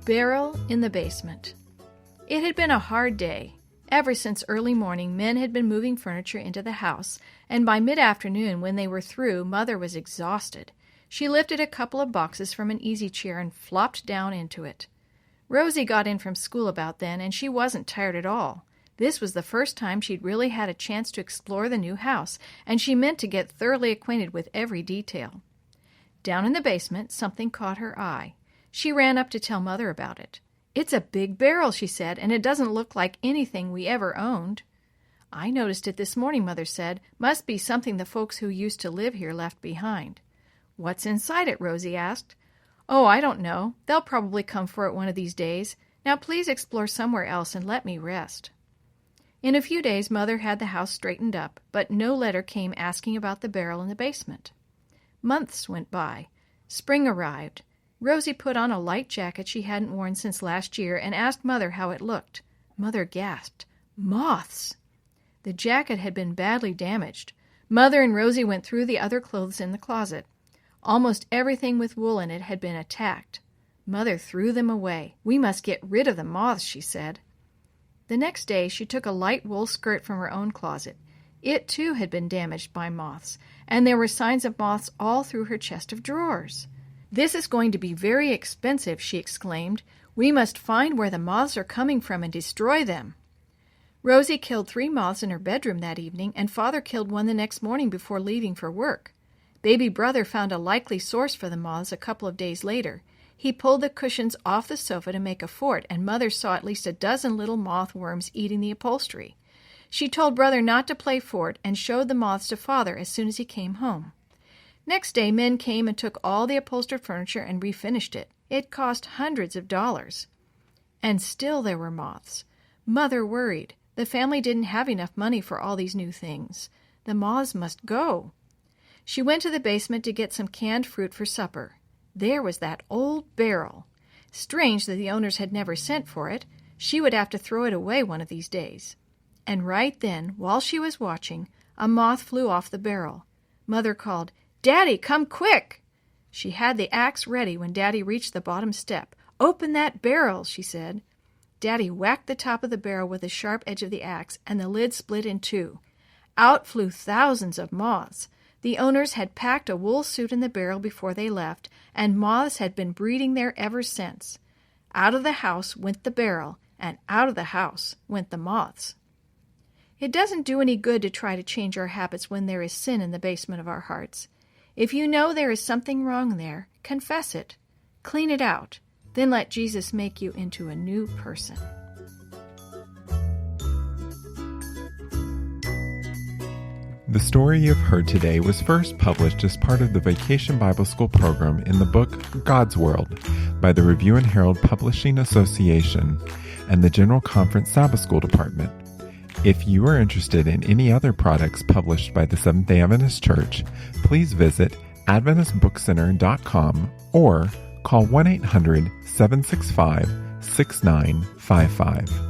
Barrel in the basement. It had been a hard day. Ever since early morning, men had been moving furniture into the house, and by mid-afternoon, when they were through, Mother was exhausted. She lifted a couple of boxes from an easy chair and flopped down into it. Rosie got in from school about then, and she wasn't tired at all. This was the first time she'd really had a chance to explore the new house, and she meant to get thoroughly acquainted with every detail. Down in the basement, something caught her eye. She ran up to tell Mother about it. "It's a big barrel," she said, "and it doesn't look like anything we ever owned." "I noticed it this morning," Mother said. "Must be something the folks who used to live here left behind." "What's inside it?" Rosie asked. "Oh, I don't know. They'll probably come for it one of these days. Now please explore somewhere else and let me rest." In a few days, Mother had the house straightened up, but no letter came asking about the barrel in the basement. Months went by. Spring arrived. Rosie put on a light jacket she hadn't worn since last year and asked Mother how it looked. Mother gasped. Moths! The jacket had been badly damaged. Mother and Rosie went through the other clothes in the closet. Almost everything with wool in it had been attacked. Mother threw them away. "We must get rid of the moths," she said. The next day she took a light wool skirt from her own closet. It, too, had been damaged by moths, and there were signs of moths all through her chest of drawers. "This is going to be very expensive," she exclaimed. "We must find where the moths are coming from and destroy them." Rosie killed 3 moths in her bedroom that evening, and Father killed one the next morning before leaving for work. Baby brother found a likely source for the moths a couple of days later. He pulled the cushions off the sofa to make a fort, and Mother saw at least a dozen little moth worms eating the upholstery. She told Brother not to play fort and showed the moths to Father as soon as he came home. Next day, men came and took all the upholstered furniture and refinished it. It cost hundreds of dollars. And still there were moths. Mother worried. The family didn't have enough money for all these new things. The moths must go. She went to the basement to get some canned fruit for supper. There was that old barrel. Strange that the owners had never sent for it. She would have to throw it away one of these days. And right then, while she was watching, a moth flew off the barrel. Mother called, "Daddy, come quick!" She had the axe ready when Daddy reached the bottom step. "Open that barrel," she said. Daddy whacked the top of the barrel with the sharp edge of the axe, and the lid split in 2. Out flew thousands of moths. The owners had packed a wool suit in the barrel before they left, and moths had been breeding there ever since. Out of the house went the barrel, and out of the house went the moths. It doesn't do any good to try to change our habits when there is sin in the basement of our hearts. If you know there is something wrong there, confess it. Clean it out. Then let Jesus make you into a new person. The story you've heard today was first published as part of the Vacation Bible School program in the book God's World by the Review and Herald Publishing Association and the General Conference Sabbath School Department. If you are interested in any other products published by the Seventh-day Adventist Church, please visit AdventistBookCenter.com or call 1-800-765-6955.